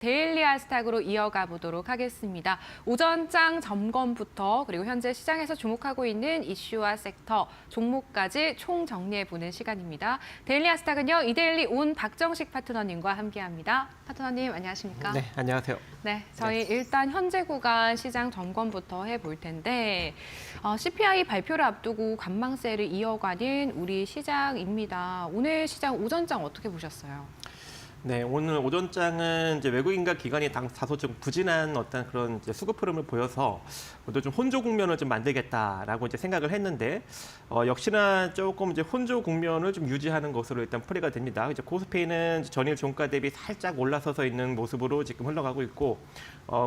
데일리 하스탁으로 이어가 보도록 하겠습니다. 오전장 점검부터 그리고 현재 시장에서 주목하고 있는 이슈와 섹터, 종목까지 총 정리해보는 시간입니다. 데일리 하스탁은요, 이데일리 온 박정식 파트너님과 함께합니다. 파트너님 안녕하십니까? 네, 안녕하세요. 네, 저희 일단 현재 구간 시장 점검부터 해볼 텐데 CPI 발표를 앞두고 관망세를 이어가는 우리 시장입니다. 오늘 시장 오전장 어떻게 보셨어요? 네, 오늘 오전장은 이제 외국인과 기관이 다소 좀 부진한 어떤 그런 이제 수급 흐름을 보여서 오늘 좀 혼조 국면을 좀 만들겠다라고 이제 생각을 했는데 역시나 조금 이제 혼조 국면을 좀 유지하는 것으로 일단 풀이가 됩니다. 이제 코스피는 전일 종가 대비 살짝 올라서서 있는 모습으로 지금 흘러가고 있고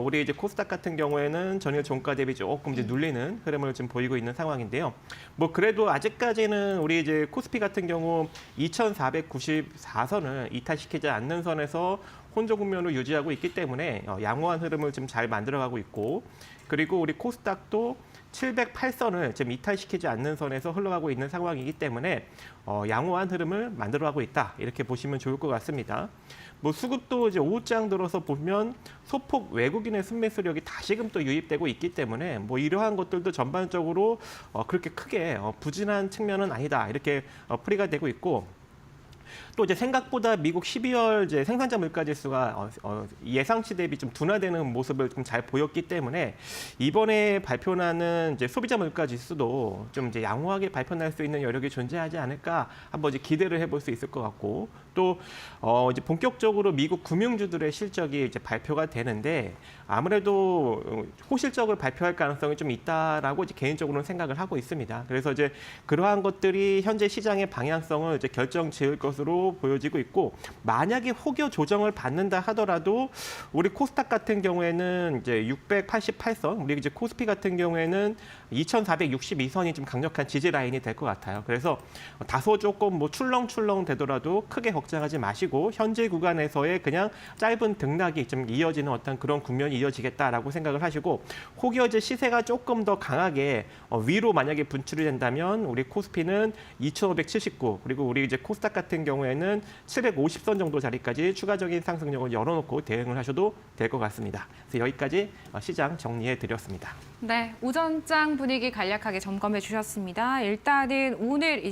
우리 이제 코스닥 같은 경우에는 전일 종가 대비 조금 이제 눌리는 흐름을 좀 보이고 있는 상황인데요. 뭐 그래도 아직까지는 우리 이제 코스피 같은 경우 2,494선을 이탈시키지 않는 선에서 혼조 국면을 유지하고 있기 때문에 양호한 흐름을 좀 잘 만들어가고 있고, 그리고 우리 코스닥도 708선을 지금 이탈시키지 않는 선에서 흘러가고 있는 상황이기 때문에 양호한 흐름을 만들어가고 있다, 이렇게 보시면 좋을 것 같습니다. 뭐 수급도 이제 오후장 들어서 보면 소폭 외국인의 순매수력이 다시금 또 유입되고 있기 때문에 뭐 이러한 것들도 전반적으로 그렇게 크게 부진한 측면은 아니다, 이렇게 풀이가 되고 있고, 또 이제 생각보다 미국 12월 이제 생산자 물가 지수가 예상치 대비 좀 둔화되는 모습을 좀 잘 보였기 때문에 이번에 발표나는 이제 소비자 물가 지수도 좀 이제 양호하게 발표날 수 있는 여력이 존재하지 않을까 한번 이제 기대를 해볼 수 있을 것 같고, 또 이제 본격적으로 미국 금융주들의 실적이 이제 발표가 되는데 아무래도 호실적을 발표할 가능성이 좀 있다라고 이제 개인적으로는 생각을 하고 있습니다. 그래서 이제 그러한 것들이 현재 시장의 방향성을 이제 결정 지을 것으로 보여지고 있고, 만약에 혹여 조정을 받는다 하더라도 우리 코스닥 같은 경우에는 이제 688선, 우리 이제 코스피 같은 경우에는 2,462선이 좀 강력한 지지 라인이 될 것 같아요. 그래서 다소 조금 뭐 출렁출렁 되더라도 크게 걱정하지 마시고 현재 구간에서의 그냥 짧은 등락이 좀 이어지는 어떤 그런 국면이 이어지겠다라고 생각을 하시고, 혹여 이제 시세가 조금 더 강하게 위로 만약에 분출이 된다면 우리 코스피는 2,579, 그리고 우리 이제 코스닥 같은 경우에는 750선 정도 자리까지 추가적인 상승력을 열어놓고 대응을 하셔도 될 것 같습니다. 그래서 여기까지 시장 정리해 드렸습니다. 네, 오전장 분위기 간략하게 점검해 주셨습니다. 일단은 오늘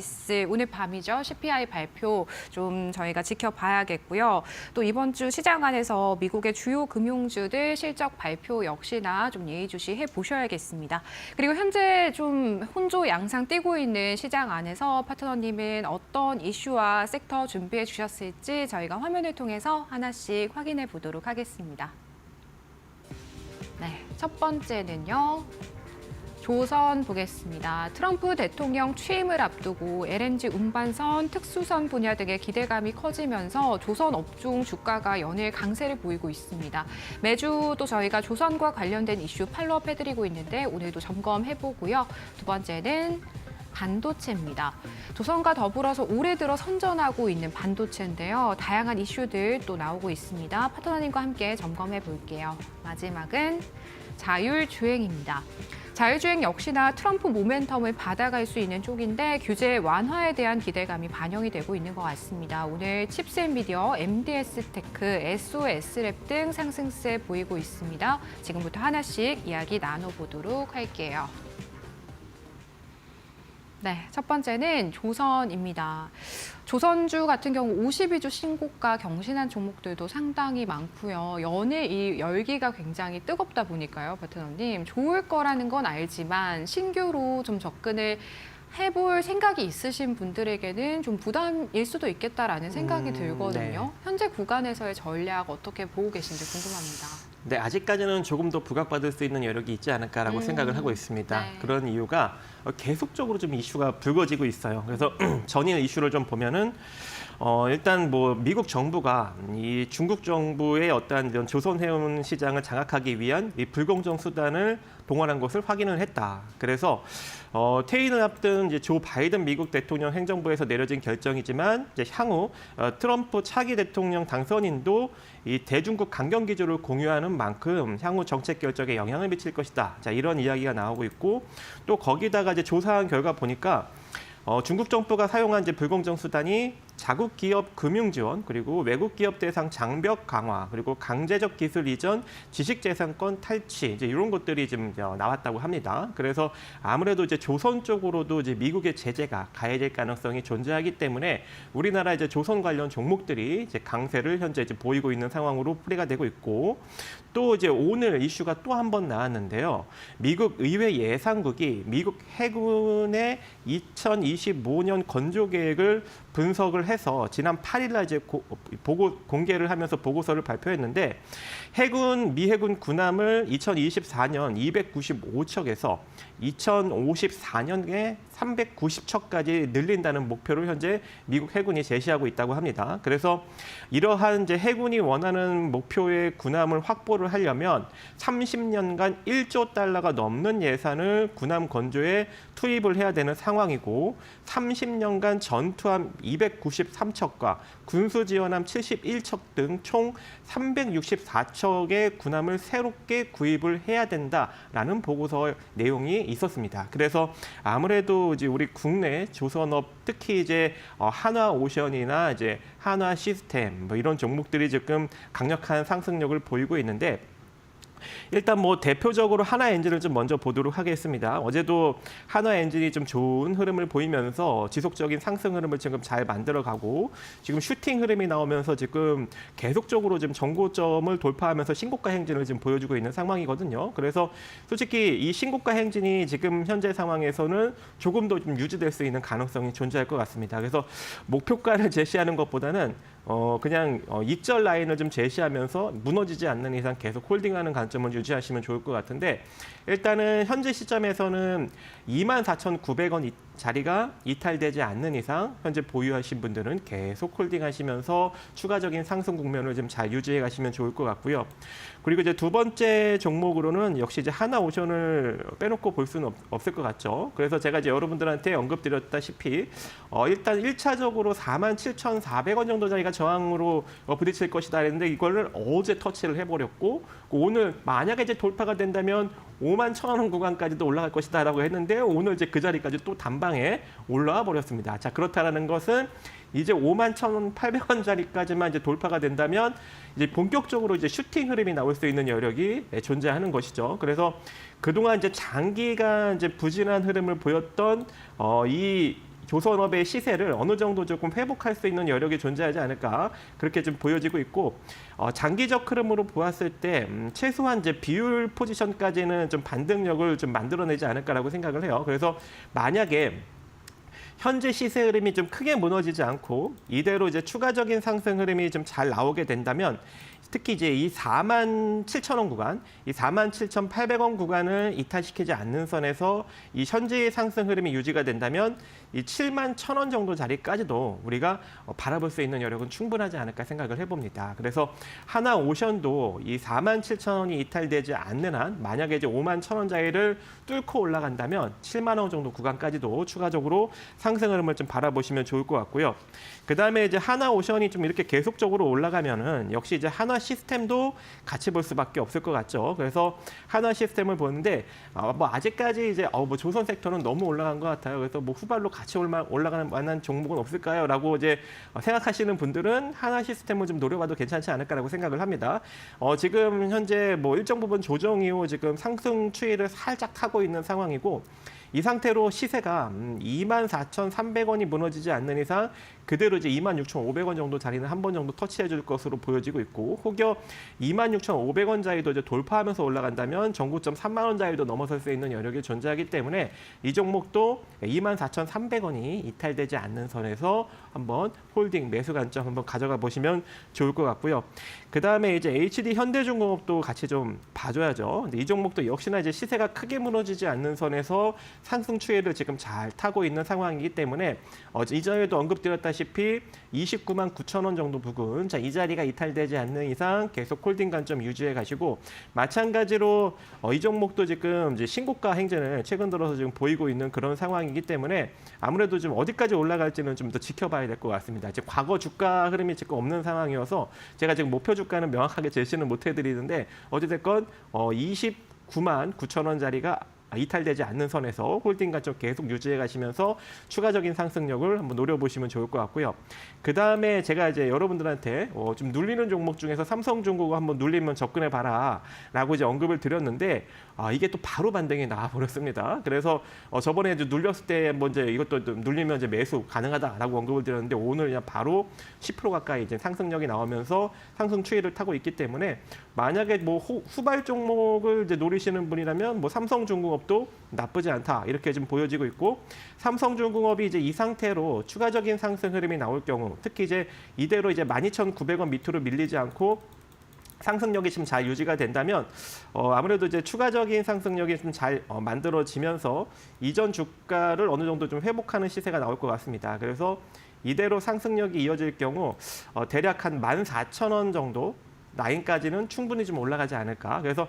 밤이죠. CPI 발표 좀 저희가 지켜봐야겠고요. 또 이번 주 시장 안에서 미국의 주요 금융주들 실적 발표 역시나 좀 예의주시해 보셔야겠습니다. 그리고 현재 좀 혼조 양상 띄고 있는 시장 안에서 파트너님은 어떤 이슈와 섹터 준비해 주셨을지 저희가 화면을 통해서 하나씩 확인해 보도록 하겠습니다. 네, 첫 번째는요. 조선 보겠습니다. 트럼프 대통령 취임을 앞두고 LNG 운반선, 특수선 분야 등의 기대감이 커지면서 조선 업종 주가가 연일 강세를 보이고 있습니다. 매주 또 저희가 조선과 관련된 이슈 팔로업 해드리고 있는데 오늘도 점검해보고요. 두 번째는 반도체입니다. 조선과 더불어서 올해 들어 선전하고 있는 반도체인데요. 다양한 이슈들 또 나오고 있습니다. 파트너님과 함께 점검해 볼게요. 마지막은 자율주행입니다. 자율주행 역시나 트럼프 모멘텀을 받아갈 수 있는 쪽인데 규제 완화에 대한 기대감이 반영이 되고 있는 것 같습니다. 오늘 칩셋미디어, MDS테크, SOS랩 등 상승세 보이고 있습니다. 지금부터 하나씩 이야기 나눠보도록 할게요. 네, 첫 번째는 조선입니다. 조선주 같은 경우 52주 신고가 경신한 종목들도 상당히 많고요. 연일 이 열기가 굉장히 뜨겁다 보니까요, 파트너님. 좋을 거라는 건 알지만 신규로 좀 접근을 해볼 생각이 있으신 분들에게는 좀 부담일 수도 있겠다라는 생각이 들거든요. 네. 현재 구간에서의 전략 어떻게 보고 계신지 궁금합니다. 네, 아직까지는 조금 더 부각받을 수 있는 여력이 있지 않을까라고 생각을 하고 있습니다. 네. 그런 이유가 계속적으로 좀 이슈가 불거지고 있어요. 그래서 전일 이슈를 좀 보면은 일단 뭐 미국 정부가 이 중국 정부의 어떠한 이런 조선 해운 시장을 장악하기 위한 이 불공정 수단을 동원한 것을 확인을 했다. 그래서 퇴임을 앞둔 이제 조 바이든 미국 대통령 행정부에서 내려진 결정이지만 이제 향후 트럼프 차기 대통령 당선인도 이 대중국 강경 기조를 공유하는 만큼 향후 정책 결정에 영향을 미칠 것이다. 자, 이런 이야기가 나오고 있고, 또 거기다가 이제 조사한 결과 보니까 중국 정부가 사용한 이제 불공정 수단이 자국 기업 금융 지원, 그리고 외국 기업 대상 장벽 강화, 그리고 강제적 기술 이전, 지식재산권 탈취 이제 이런 것들이 지금 나왔다고 합니다. 그래서 아무래도 이제 조선 쪽으로도 이제 미국의 제재가 가해질 가능성이 존재하기 때문에 우리나라 이제 조선 관련 종목들이 이제 강세를 현재 이제 보이고 있는 상황으로 풀이가 되고 있고, 또 이제 오늘 이슈가 또 한 번 나왔는데요. 미국 의회 예상국이 미국 해군의 2025년 건조 계획을 분석을 해서 지난 8일 날 이제 공개를 하면서 보고서를 발표했는데, 미 해군 군함을 2024년 295척에서 2054년에 390척까지 늘린다는 목표를 현재 미국 해군이 제시하고 있다고 합니다. 그래서 이러한 이제 해군이 원하는 목표의 군함을 확보를 하려면 30년간 1조 달러가 넘는 예산을 군함 건조에 투입을 해야 되는 상황이고, 30년간 전투함 293척과 군수 지원함 71척 등 총 364척의 군함을 새롭게 구입을 해야 된다라는 보고서 내용이 있었습니다. 그래서 아무래도 이제 우리 국내 조선업, 특히 이제 한화오션이나 이제 한화 시스템 뭐 이런 종목들이 지금 강력한 상승력을 보이고 있는데, 일단 뭐 대표적으로 한화엔진을 좀 먼저 보도록 하겠습니다. 어제도 한화엔진이 좀 좋은 흐름을 보이면서 지속적인 상승 흐름을 지금 잘 만들어가고, 지금 슈팅 흐름이 나오면서 지금 계속적으로 지금 정고점을 돌파하면서 신고가 행진을 지금 보여주고 있는 상황이거든요. 그래서 솔직히 이 신고가 행진이 지금 현재 상황에서는 조금 더 좀 유지될 수 있는 가능성이 존재할 것 같습니다. 그래서 목표가를 제시하는 것보다는 그냥 익절 라인을 좀 제시하면서 무너지지 않는 이상 계속 홀딩하는 관점을 유지하시면 좋을 것 같은데, 일단은 현재 시점에서는 24,900원 자리가 이탈되지 않는 이상 현재 보유하신 분들은 계속 홀딩하시면서 추가적인 상승 국면을 좀 잘 유지해 가시면 좋을 것 같고요. 그리고 이제 두 번째 종목으로는 역시 이제 하나오션을 빼놓고 볼 수는 없을 것 같죠. 그래서 제가 이제 여러분들한테 언급드렸다시피 일단 1차적으로 47,400원 정도 자리가 저항으로 부딪힐 것이다 했는데, 이거를 어제 터치를 해버렸고, 오늘 만약에 이제 돌파가 된다면 51,000원 구간까지도 올라갈 것이다라고 했는데, 오늘 이제 그 자리까지 또 단방에 올라와 버렸습니다. 자, 그렇다라는 것은 이제 51,800원 자리까지만 이제 돌파가 된다면 이제 본격적으로 이제 슈팅 흐름이 나올 수 있는 여력이 존재하는 것이죠. 그래서 그동안 이제 장기간 이제 부진한 흐름을 보였던 이 조선업의 시세를 어느 정도 조금 회복할 수 있는 여력이 존재하지 않을까, 그렇게 좀 보여지고 있고, 장기적 흐름으로 보았을 때 최소한 이제 비율 포지션까지는 좀 반등력을 좀 만들어내지 않을까라고 생각을 해요. 그래서 만약에 현재 시세 흐름이 좀 크게 무너지지 않고 이대로 이제 추가적인 상승 흐름이 좀 잘 나오게 된다면, 특히 이제 이 47,000원 구간, 이 47,800원 구간을 이탈시키지 않는 선에서 이 현재의 상승 흐름이 유지가 된다면 이 71,000원 정도 자리까지도 우리가 바라볼 수 있는 여력은 충분하지 않을까 생각을 해봅니다. 그래서 하나오션도 이 47,000원이 이탈되지 않는 한, 만약에 이제 51,000원 자리를 뚫고 올라간다면 7만 원 정도 구간까지도 추가적으로 상승 흐름을 좀 바라보시면 좋을 것 같고요. 그 다음에 이제 하나오션이 좀 이렇게 계속적으로 올라가면은 역시 이제 한화 시스템도 같이 볼 수밖에 없을 것 같죠. 그래서 한화 시스템을 보는데 뭐 아직까지 이제 뭐 조선 섹터는 너무 올라간 것 같아요. 그래서 뭐 후발로 같이 올라가는 만한 종목은 없을까요?라고 이제 생각하시는 분들은 한화 시스템을 좀 노려봐도 괜찮지 않을까라고 생각을 합니다. 지금 현재 뭐 일정 부분 조정 이후 지금 상승 추이를 살짝 타고 있는 상황이고, 이 상태로 시세가 24,300원이 무너지지 않는 이상 그대로 이제 26,500원 정도 자리는 한 번 정도 터치해 줄 것으로 보여지고 있고, 혹여 26,500원 자리도 이제 돌파하면서 올라간다면 정고점 3만 원 자리도 넘어설 수 있는 여력이 존재하기 때문에 이 종목도 24,300원이 이탈되지 않는 선에서 한번 홀딩 매수 관점 한번 가져가 보시면 좋을 것 같고요. 그 다음에 이제 HD 현대중공업도 같이 좀 봐줘야죠. 근데 이 종목도 역시나 이제 시세가 크게 무너지지 않는 선에서 상승 추이를 지금 잘 타고 있는 상황이기 때문에 이전에도 언급드렸다시피 29만 9천 원 정도 부근, 자, 이 자리가 이탈되지 않는 이상 계속 홀딩 관점 유지해 가시고, 마찬가지로 이 종목도 지금 이제 신고가 행진을 최근 들어서 지금 보이고 있는 그런 상황이기 때문에 아무래도 좀 어디까지 올라갈지는 좀 더 지켜봐야 될 것 같습니다. 이제 과거 주가 흐름이 지금 없는 상황이어서 제가 지금 목표 주가는 명확하게 제시는 못 해드리는데, 어찌됐건 29만 9천 원 자리가 이탈되지 않는 선에서 홀딩 관점 계속 유지해 가시면서 추가적인 상승력을 한번 노려보시면 좋을 것 같고요. 그 다음에 제가 이제 여러분들한테 좀 눌리는 종목 중에서 삼성중공업 한번 눌리면 접근해 봐라라고 이제 언급을 드렸는데 이게 또 바로 반등이 나와 버렸습니다. 그래서 저번에 이제 눌렸을 때 먼저 이것도 좀 눌리면 이제 매수 가능하다라고 언급을 드렸는데 오늘 그냥 바로 10% 가까이 이제 상승력이 나오면서 상승 추이를 타고 있기 때문에 만약에 뭐 후발 종목을 이제 노리시는 분이라면 뭐 삼성중공업도 나쁘지 않다 이렇게 좀 보여지고 있고 삼성중공업이 이제 이 상태로 추가적인 상승 흐름이 나올 경우 특히 이제 이대로 이제 12,900원 밑으로 밀리지 않고 상승력이 좀 잘 유지가 된다면 아무래도 이제 추가적인 상승력이 좀 잘 만들어지면서 이전 주가를 어느 정도 좀 회복하는 시세가 나올 것 같습니다. 그래서 이대로 상승력이 이어질 경우 대략 한 14,000원 정도 라인까지는 충분히 좀 올라가지 않을까. 그래서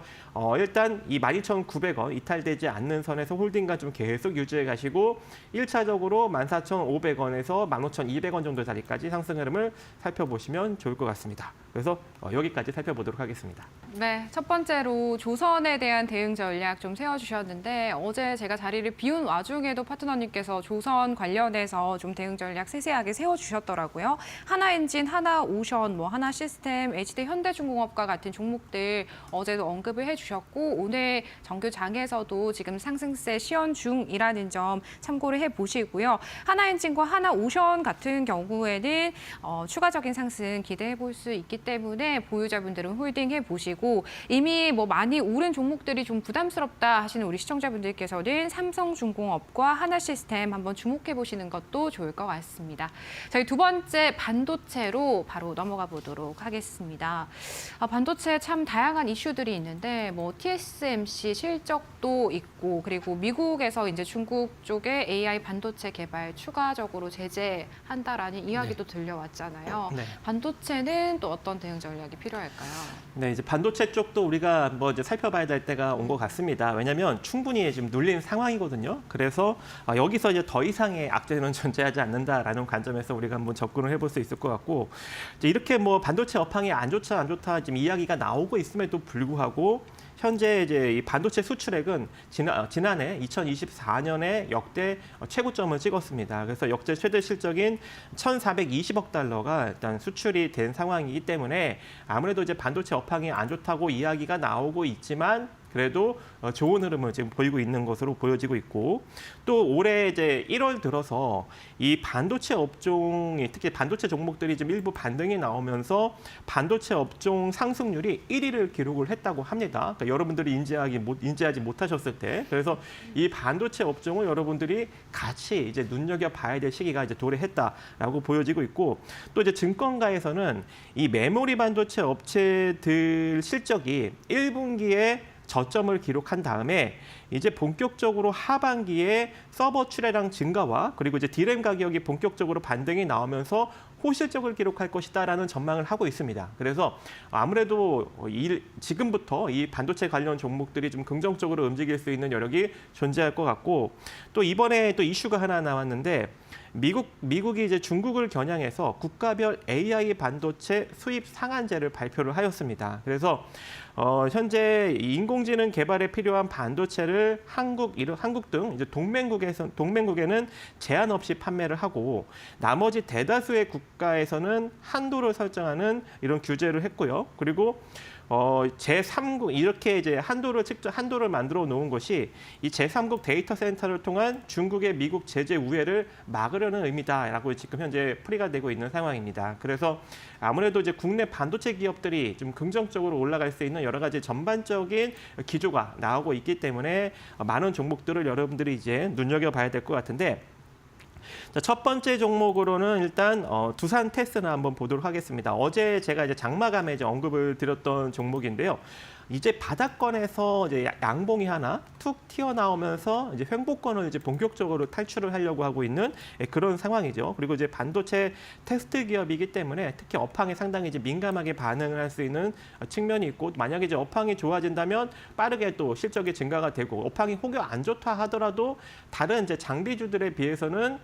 일단 이 12,900원 이탈되지 않는 선에서 홀딩감 좀 계속 유지해 가시고 1차적으로 14,500원에서 15,200원 정도 자리까지 상승 흐름을 살펴보시면 좋을 것 같습니다. 그래서 여기까지 살펴보도록 하겠습니다. 네, 첫 번째로 조선에 대한 대응 전략 좀 세워주셨는데 어제 제가 자리를 비운 와중에도 파트너님께서 조선 관련해서 좀 대응 전략 세세하게 세워주셨더라고요. 하나엔진, 하나오션, 뭐 하나시스템, HD 현대중공업과 같은 종목들 어제도 언급을 해주셨고 오늘 정규장에서도 지금 상승세 시연 중이라는 점 참고를 해보시고요. 하나엔진과 하나오션 같은 경우에는 추가적인 상승 기대해 볼 수 있기 때문에 보유자분들은 홀딩해 보시고 이미 뭐 많이 오른 종목들이 좀 부담스럽다 하시는 우리 시청자분들께서는 삼성중공업과 하나시스템 한번 주목해 보시는 것도 좋을 것 같습니다. 저희 두 번째 반도체로 바로 넘어가 보도록 하겠습니다. 반도체 참 다양한 이슈들이 있는데 뭐 TSMC 실적도 있고 그리고 미국에서 이제 중국 쪽에 AI 반도체 개발 추가적으로 제재한다라는 이야기도 들려왔잖아요. 네. 반도체는 또 어떤 대응 전략이 필요할까요? 네, 이제 반도체 쪽도 우리가 뭐 이제 살펴봐야 될 때가 온 것 같습니다. 왜냐하면 충분히 지금 눌린 상황이거든요. 그래서 여기서 이제 더 이상의 악재는 존재하지 않는다라는 관점에서 우리가 한번 접근을 해볼 수 있을 것 같고 이제 이렇게 뭐 반도체 업황이 안 좋다 지금 이야기가 나오고 있음에도 불구하고 현재 이제 이 반도체 수출액은 지난해 2024년에 역대 최고점을 찍었습니다. 그래서 역대 최대 실적인 1,420억 달러가 일단 수출이 된 상황이기 때문에 아무래도 이제 반도체 업황이 안 좋다고 이야기가 나오고 있지만 그래도 좋은 흐름을 지금 보이고 있는 것으로 보여지고 있고 또 올해 이제 1월 들어서 이 반도체 업종이 특히 반도체 종목들이 좀 일부 반등이 나오면서 반도체 업종 상승률이 1위를 기록을 했다고 합니다. 그러니까 여러분들이 인지하지 못하셨을 때 그래서 이 반도체 업종을 여러분들이 같이 이제 눈여겨 봐야 될 시기가 이제 도래했다라고 보여지고 있고 또 이제 증권가에서는 이 메모리 반도체 업체들 실적이 1분기에 저점을 기록한 다음에 이제 본격적으로 하반기에 서버 출하량 증가와 그리고 이제 디램 가격이 본격적으로 반등이 나오면서 호실적을 기록할 것이다라는 전망을 하고 있습니다. 그래서 아무래도 지금부터 이 반도체 관련 종목들이 좀 긍정적으로 움직일 수 있는 여력이 존재할 것 같고 또 이번에 또 이슈가 하나 나왔는데 미국이 이제 중국을 겨냥해서 국가별 AI 반도체 수입 상한제를 발표를 하였습니다. 그래서 현재 인공지능 개발에 필요한 반도체를 한국 등 이제 동맹국에는 제한 없이 판매를 하고 나머지 대다수의 국가에서는 한도를 설정하는 이런 규제를 했고요. 그리고 제3국 이렇게 이제 한도를 만들어 놓은 것이 이 제3국 데이터 센터를 통한 중국의 미국 제재 우회를 막으려는 의미다라고 지금 현재 풀이가 되고 있는 상황입니다. 그래서 아무래도 이제 국내 반도체 기업들이 좀 긍정적으로 올라갈 수 있는 여러 가지 전반적인 기조가 나오고 있기 때문에 많은 종목들을 여러분들이 이제 눈여겨봐야 될 것 같은데. 자, 첫 번째 종목으로는 일단 두산 테스나 한번 보도록 하겠습니다. 어제 제가 이제 장마감에 이제 언급을 드렸던 종목인데요. 이제 바닥권에서 이제 양봉이 하나 툭 튀어나오면서 이제 횡보권을 이제 본격적으로 탈출을 하려고 하고 있는 그런 상황이죠. 그리고 이제 반도체 테스트 기업이기 때문에 특히 업황에 상당히 이제 민감하게 반응을 할 수 있는 측면이 있고 만약에 이제 업황이 좋아진다면 빠르게 또 실적이 증가가 되고 업황이 혹여 안 좋다 하더라도 다른 이제 장비주들에 비해서는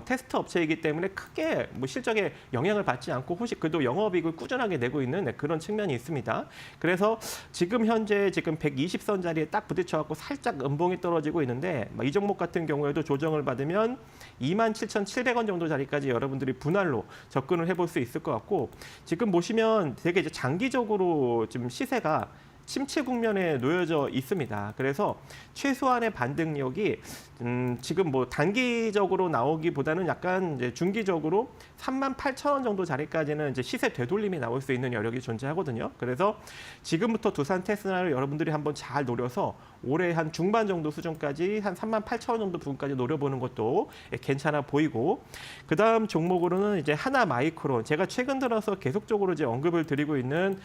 테스트 업체이기 때문에 크게 뭐 실적에 영향을 받지 않고 혹시 그래도 영업이익을 꾸준하게 내고 있는 그런 측면이 있습니다. 그래서 지금 현재 지금 120선 자리에 딱 부딪혀갖고 살짝 음봉이 떨어지고 있는데 이 종목 같은 경우에도 조정을 받으면 27,700원 정도 자리까지 여러분들이 분할로 접근을 해볼 수 있을 것 같고 지금 보시면 되게 이제 장기적으로 지금 시세가 침체 국면에 놓여져 있습니다. 그래서 최소한의 반등력이 지금 뭐 단기적으로 나오기보다는 약간 이제 중기적으로 38,000원 정도 자리까지는 이제 시세 되돌림이 나올 수 있는 여력이 존재하거든요. 그래서 지금부터 두산 테스라를 여러분들이 한번 잘 노려서 올해 한 중반 정도 수준까지 한 38,000원 정도 부분까지 노려보는 것도 괜찮아 보이고 그다음 종목으로는 이제 하나마이크론 제가 최근 들어서 계속적으로 이제 언급을 드리고 있는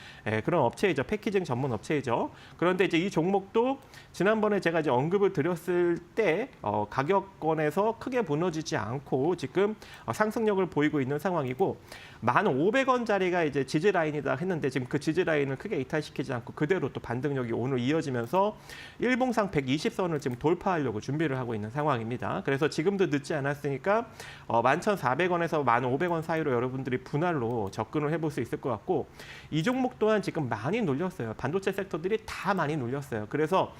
그런 업체이죠. 패키징 전문 업체이죠. 그런데 이제 이 종목도 지난번에 제가 이제 언급을 드렸을 때 가격권에서 크게 무너지지 않고 지금 상승력을 보이고 있는 상황이고 1,500원짜리가 이제 지지 라인이다 했는데 지금 그 지지 라인을 크게 이탈시키지 않고 그대로 또 반등력이 오늘 이어지면서 일봉상 120선을 지금 돌파하려고 준비를 하고 있는 상황입니다. 그래서 지금도 늦지 않았으니까 11,400원에서 1,500원 사이로 여러분들이 분할로 접근을 해볼 수 있을 것 같고 이 종목 또한 지금 많이 눌렸어요. 반도체 섹터들이 다 많이 눌렸어요. 그래서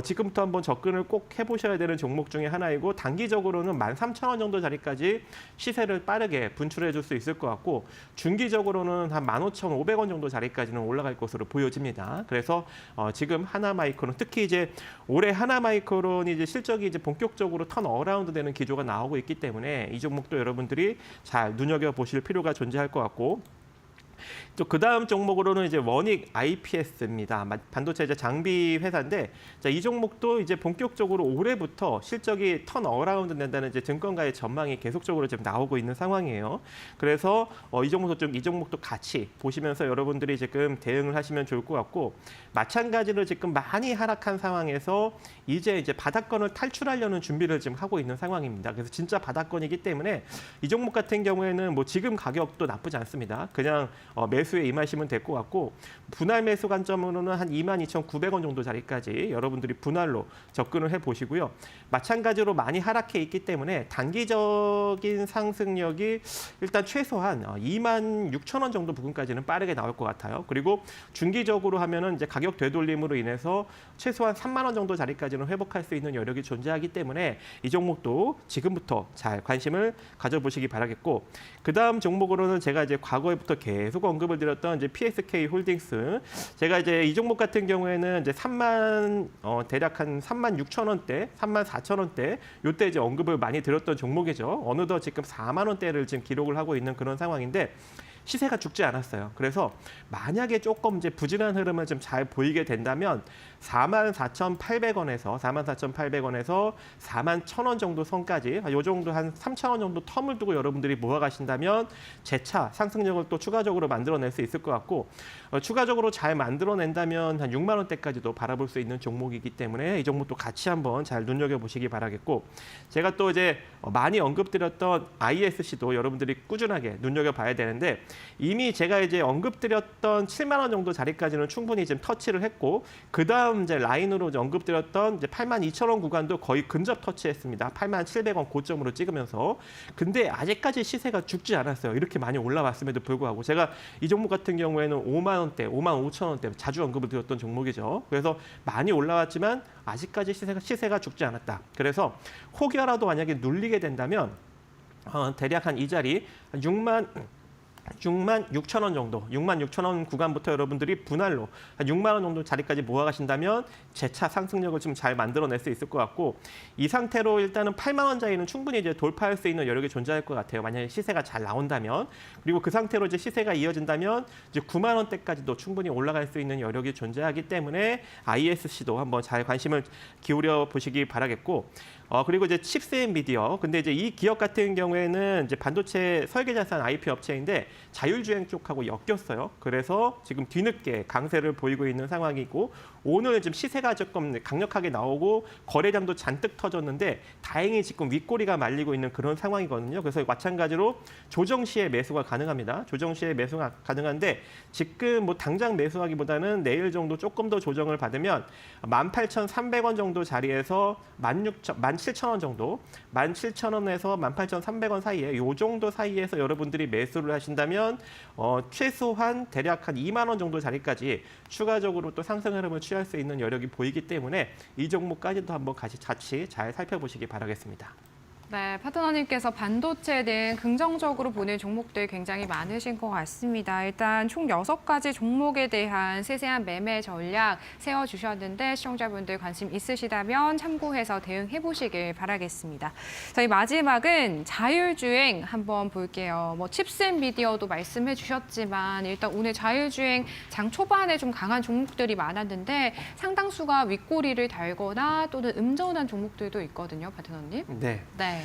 지금부터 한번 접근을 꼭 해보셔야 되는 종목 중에 하나이고 단기적으로는 13,000원 정도 자리까지 시세를 빠르게 분출해 줄 수 있을 것 같고 중기적으로는 한 15,500원 정도 자리까지는 올라갈 것으로 보여집니다. 그래서 지금 하나마이크론 특히 이제 올해 하나마이크론이 이제 실적이 이제 본격적으로 턴 어라운드 되는 기조가 나오고 있기 때문에 이 종목도 여러분들이 잘 눈여겨 보실 필요가 존재할 것 같고 또 그다음 종목으로는 이제 원익 IPS입니다. 반도체 이제 장비 회사인데 이 종목도 이제 본격적으로 올해부터 실적이 턴 어라운드 된다는 이제 증권가의 전망이 계속적으로 지금 나오고 있는 상황이에요. 그래서 이 종목도 같이 보시면서 여러분들이 지금 대응을 하시면 좋을 것 같고 마찬가지로 지금 많이 하락한 상황에서 이제 바닥권을 탈출하려는 준비를 지금 하고 있는 상황입니다. 그래서 진짜 바닥권이기 때문에 이 종목 같은 경우에는 뭐 지금 가격도 나쁘지 않습니다. 그냥 매수에 임하시면 될 것 같고 분할 매수 관점으로는 한 22,900원 정도 자리까지 여러분들이 분할로 접근을 해보시고요. 마찬가지로 많이 하락해 있기 때문에 단기적인 상승력이 일단 최소한 26,000원 정도 부분까지는 빠르게 나올 것 같아요. 그리고 중기적으로 하면은 이제 가격 되돌림으로 인해서 최소한 3만 원 정도 자리까지는 회복할 수 있는 여력이 존재하기 때문에 이 종목도 지금부터 잘 관심을 가져보시기 바라겠고 그다음 종목으로는 제가 이제 과거에부터 계속 언급을 드렸던 이제 PSK 홀딩스 제가 이제 이 종목 같은 경우에는 이제 대략 한 36,000원대, 34,000원대 요때 이제 언급을 많이 드렸던 종목이죠. 어느덧 지금 4만 원대를 지금 기록을 하고 있는 그런 상황인데 시세가 죽지 않았어요. 그래서 만약에 조금 이제 부진한 흐름을 좀 잘 보이게 된다면 44,800원에서 41,800원에서 41,000원 정도 선까지 이 정도 한 3,000원 정도 텀을 두고 여러분들이 모아가신다면 재차 상승력을 또 추가적으로 만들어낼 수 있을 것 같고 추가적으로 잘 만들어낸다면 한 6만 원대까지도 바라볼 수 있는 종목이기 때문에 이 종목도 같이 한번 잘 눈여겨보시기 바라겠고 제가 또 이제 많이 언급드렸던 ISC도 여러분들이 꾸준하게 눈여겨봐야 되는데 이미 제가 이제 언급드렸던 7만 원 정도 자리까지는 충분히 지금 터치를 했고 그 다음 이제 라인으로 이제 언급드렸던 이제 82,000원 구간도 거의 근접 터치했습니다. 87,000원 고점으로 찍으면서 근데 아직까지 시세가 죽지 않았어요. 이렇게 많이 올라왔음에도 불구하고 제가 이 종목 같은 경우에는 5만 원대, 55,000원대 자주 언급을 드렸던 종목이죠. 그래서 많이 올라왔지만 아직까지 시세가 죽지 않았다. 그래서 혹여라도 만약에 눌리게 된다면 대략 한 이 자리 66,000원 정도, 66,000원 구간부터 여러분들이 분할로 한 6만 원 정도 자리까지 모아가신다면 재차 상승력을 좀 잘 만들어낼 수 있을 것 같고 이 상태로 일단은 8만 원짜리는 충분히 이제 돌파할 수 있는 여력이 존재할 것 같아요. 만약에 시세가 잘 나온다면 그리고 그 상태로 이제 시세가 이어진다면 이제 9만 원대까지도 충분히 올라갈 수 있는 여력이 존재하기 때문에 ISC도 한번 잘 관심을 기울여 보시기 바라겠고. 그리고 이제 칩스앤미디어. 근데 이제 이 기업 같은 경우에는 이제 반도체 설계 자산 IP 업체인데 자율주행 쪽하고 엮였어요. 그래서 지금 뒤늦게 강세를 보이고 있는 상황이고 오늘 좀 시세가 조금 강력하게 나오고 거래량도 잔뜩 터졌는데 다행히 지금 윗꼬리가 말리고 있는 그런 상황이거든요. 그래서 마찬가지로 조정 시에 매수가 가능합니다. 조정 시에 매수가 가능한데 지금 뭐 당장 매수하기보다는 내일 정도 조금 더 조정을 받으면 18,300원 정도 자리에서 17,000원 정도, 17,000원에서 18,300원 사이에 요 정도 사이에서 여러분들이 매수를 하신다면 최소한 대략 한 2만 원 정도 자리까지 추가적으로 또 상승 흐름을 취할 수 있는 여력이 보이기 때문에 이 종목까지도 한번 같이 잘 살펴보시기 바라겠습니다. 네, 파트너님께서 반도체 등 긍정적으로 보는 종목들 굉장히 많으신 것 같습니다. 일단 총 6가지 종목에 대한 세세한 매매 전략 세워주셨는데 시청자분들 관심 있으시다면 참고해서 대응해 보시길 바라겠습니다. 저희 마지막은 자율주행 한번 볼게요. 뭐 칩셋 미디어도 말씀해 주셨지만 일단 오늘 자율주행 장 초반에 좀 강한 종목들이 많았는데 상당수가 윗꼬리를 달거나 또는 음전한 종목들도 있거든요, 파트너님. 네. 네.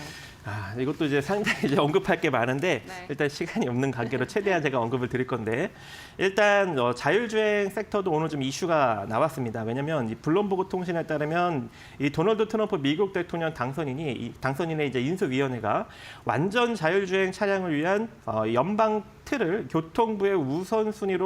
이것도 이제 상당히 이제 언급할 게 많은데 네. 일단 시간이 없는 관계로 최대한 제가 언급을 드릴 건데 일단 자율주행 섹터도 오늘 좀 이슈가 나왔습니다. 왜냐하면 이 블룸버그 통신에 따르면 이 도널드 트럼프 미국 대통령 당선인의 이제 인수위원회가 완전 자율주행 차량을 위한 연방 틀을 교통부의 우선순위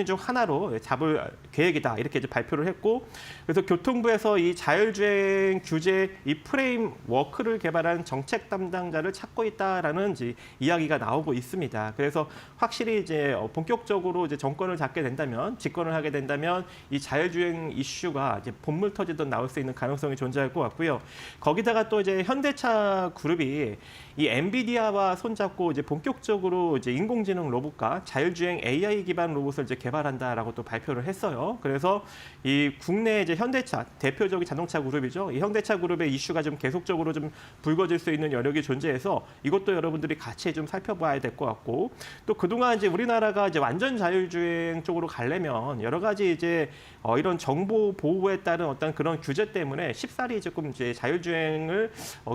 중 하나로 잡을 계획이다 이렇게 이제 발표를 했고 그래서 교통부에서 이 자율주행 규제 이 프레임워크를 개발한 정책 담당자를 찾고 있다라는 이제 이야기가 나오고 있습니다. 그래서 확실히 이제 본격적으로 이제 정권을 잡게 된다면 집권을 하게 된다면 이 자율주행 이슈가 이제 본물 터지듯 나올 수 있는 가능성이 존재할 것 같고요. 거기다가 또 이제 현대차 그룹이 이 엔비디아와 손잡고 이제 본격적으로 이제 인공지능 로봇과 자율주행 AI 기반 로봇을 이제 개발한다라고 또 발표를 했어요. 그래서 이 국내 이제 현대차 대표적인 자동차 그룹이죠. 이 현대차 그룹의 이슈가 좀 계속적으로 좀 불거질 수 있는 여력이 존재해서 이것도 여러분들이 같이 좀 살펴봐야 될 것 같고 또 그동안 이제 우리나라가 이제 완전 자율주행 쪽으로 가려면 여러 가지 이제 이런 정보 보호에 따른 어떤 그런 규제 때문에 쉽사리 조금 이제 자율주행을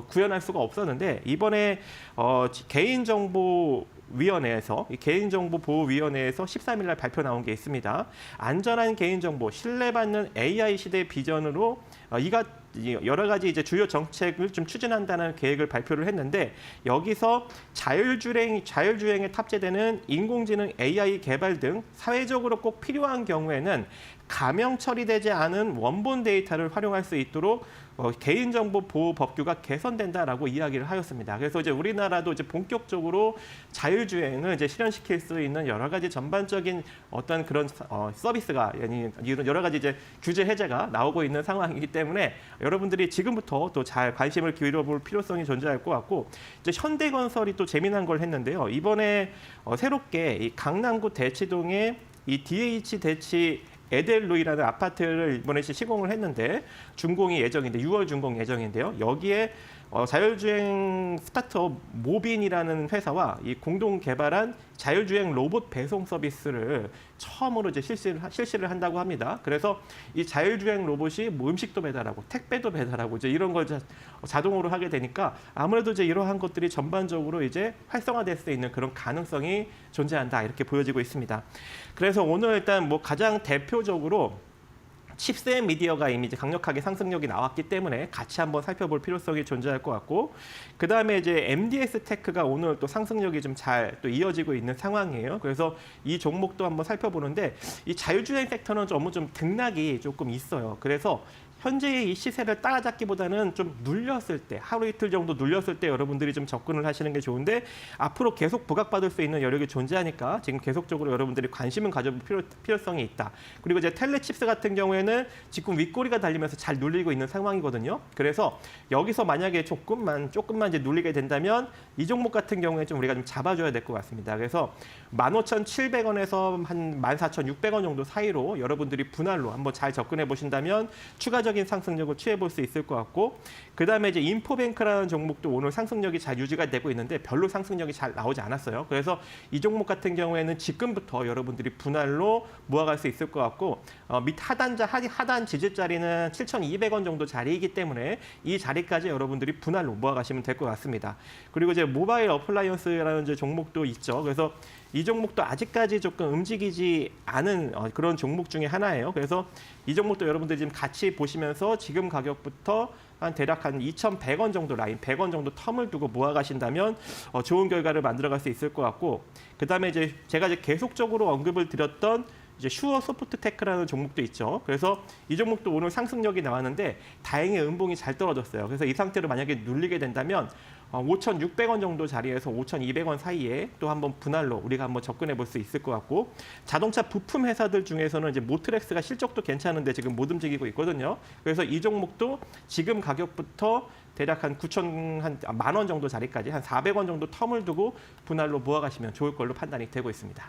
구현할 수가 없었는데 이번에 개인정보위원회에서 이 개인정보보호위원회에서 13일 날 발표 나온 게 있습니다. 안전한 개인정보, 신뢰받는 AI 시대 비전으로 여러 가지 이제 주요 정책을 좀 추진한다는 계획을 발표를 했는데 여기서 자율주행에 탑재되는 인공지능 AI 개발 등 사회적으로 꼭 필요한 경우에는 가명 처리되지 않은 원본 데이터를 활용할 수 있도록 개인정보 보호 법규가 개선된다라고 이야기를 하였습니다. 그래서 이제 우리나라도 이제 본격적으로 자율주행을 이제 실현시킬 수 있는 여러 가지 전반적인 어떤 그런 서비스가 이런 여러 가지 이제 규제 해제가 나오고 있는 상황이기 때문에 여러분들이 지금부터 또 잘 관심을 기울여볼 필요성이 존재할 것 같고 이제 현대건설이 또 재미난 걸 했는데요. 이번에 새롭게 이 강남구 대치동에 이 DH 대치 에델루이라는 아파트를 이번에 시공을 했는데 6월 준공 예정인데요. 여기에 자율주행 스타트업 모빈이라는 회사와 이 공동 개발한 자율주행 로봇 배송 서비스를 처음으로 이제 실시를 한다고 합니다. 그래서 이 자율주행 로봇이 뭐 음식도 배달하고 택배도 배달하고 이제 이런 걸 자동으로 하게 되니까 아무래도 이제 이러한 것들이 전반적으로 이제 활성화될 수 있는 그런 가능성이 존재한다 이렇게 보여지고 있습니다. 그래서 오늘 일단 뭐 가장 대표적으로 칩셋 미디어가 이미 이제 강력하게 상승력이 나왔기 때문에 같이 한번 살펴볼 필요성이 존재할 것 같고 그 다음에 이제 MDS 테크가 오늘 또 상승력이 좀 잘 또 이어지고 있는 상황이에요. 그래서 이 종목도 한번 살펴보는데 이 자율주행 섹터는 좀 등락이 조금 있어요. 그래서 현재의 이 시세를 따라잡기보다는 좀 눌렸을 때, 하루 이틀 정도 눌렸을 때 여러분들이 좀 접근을 하시는 게 좋은데 앞으로 계속 부각받을 수 있는 여력이 존재하니까 지금 계속적으로 여러분들이 관심을 가져볼 필요성이 있다. 그리고 이제 텔레칩스 같은 경우에는 지금 윗꼬리가 달리면서 잘 눌리고 있는 상황이거든요. 그래서 여기서 만약에 조금만 이제 눌리게 된다면 이 종목 같은 경우에 좀 우리가 좀 잡아줘야 될 것 같습니다. 그래서 15,700원에서 한 14,600원 정도 사이로 여러분들이 분할로 한번 잘 접근해 보신다면 추가적인 안정적인 상승력을 취해볼 수 있을 것 같고 그다음에 이제 인포뱅크라는 종목도 오늘 상승력이 잘 유지가 되고 있는데 별로 상승력이 잘 나오지 않았어요. 그래서 이 종목 같은 경우에는 지금부터 여러분들이 분할로 모아갈 수 있을 것 같고 밑 하단 지지자리는 7,200원 정도 자리이기 때문에 이 자리까지 여러분들이 분할로 모아가시면 될 것 같습니다. 그리고 이제 모바일 어플라이언스라는 이제 종목도 있죠. 그래서 이 종목도 아직까지 조금 움직이지 않은 그런 종목 중에 하나예요. 그래서 이 종목도 여러분들이 지금 같이 보시면서 지금 가격부터 대략 한 2,100원 정도 라인, 100원 정도 텀을 두고 모아가신다면 좋은 결과를 만들어갈 수 있을 것 같고 그다음에 이제 제가 이제 계속적으로 언급을 드렸던 이제 슈어 소프트테크라는 종목도 있죠. 그래서 이 종목도 오늘 상승력이 나왔는데 다행히 음봉이 잘 떨어졌어요. 그래서 이 상태로 만약에 눌리게 된다면 5,600원 정도 자리에서 5,200원 사이에 또 한번 분할로 우리가 한번 접근해 볼 수 있을 것 같고 자동차 부품 회사들 중에서는 이제 모트렉스가 실적도 괜찮은데 지금 못 움직이고 있거든요. 그래서 이 종목도 지금 가격부터 대략 한 10,000원 정도 자리까지 한 400원 정도 텀을 두고 분할로 모아가시면 좋을 걸로 판단이 되고 있습니다.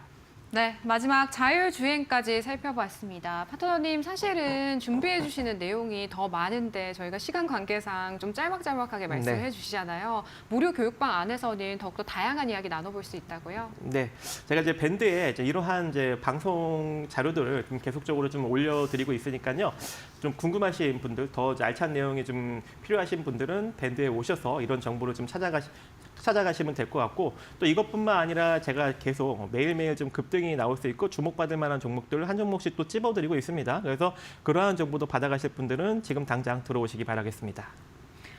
네, 마지막 자율주행까지 살펴봤습니다. 파트너님, 사실은 준비해 주시는 내용이 더 많은데 저희가 시간 관계상 좀 짤막짤막하게 말씀해 주시잖아요. 무료 교육방 안에서는 더욱더 다양한 이야기 나눠볼 수 있다고요? 네, 제가 이제 밴드에 이제 이러한 이제 방송 자료들을 좀 계속적으로 좀 올려드리고 있으니까요. 좀 궁금하신 분들, 더 알찬 내용이 좀 필요하신 분들은 밴드에 오셔서 이런 정보를 좀 찾아가시면 될 것 같고 또 이것뿐만 아니라 제가 계속 매일매일 좀 급등이 나올 수 있고 주목받을 만한 종목들을 한 종목씩 또 찝어드리고 있습니다. 그래서 그러한 정보도 받아가실 분들은 지금 당장 들어오시기 바라겠습니다.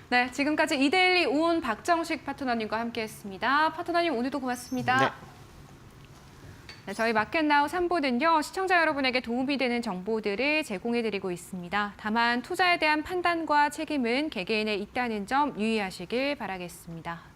네, 지금까지 이데일리 오은 박정식 파트너님과 함께했습니다. 파트너님 오늘도 고맙습니다. 네. 네, 저희 마켓나우 3부는요. 시청자 여러분에게 도움이 되는 정보들을 제공해드리고 있습니다. 다만 투자에 대한 판단과 책임은 개개인에 있다는 점 유의하시길 바라겠습니다.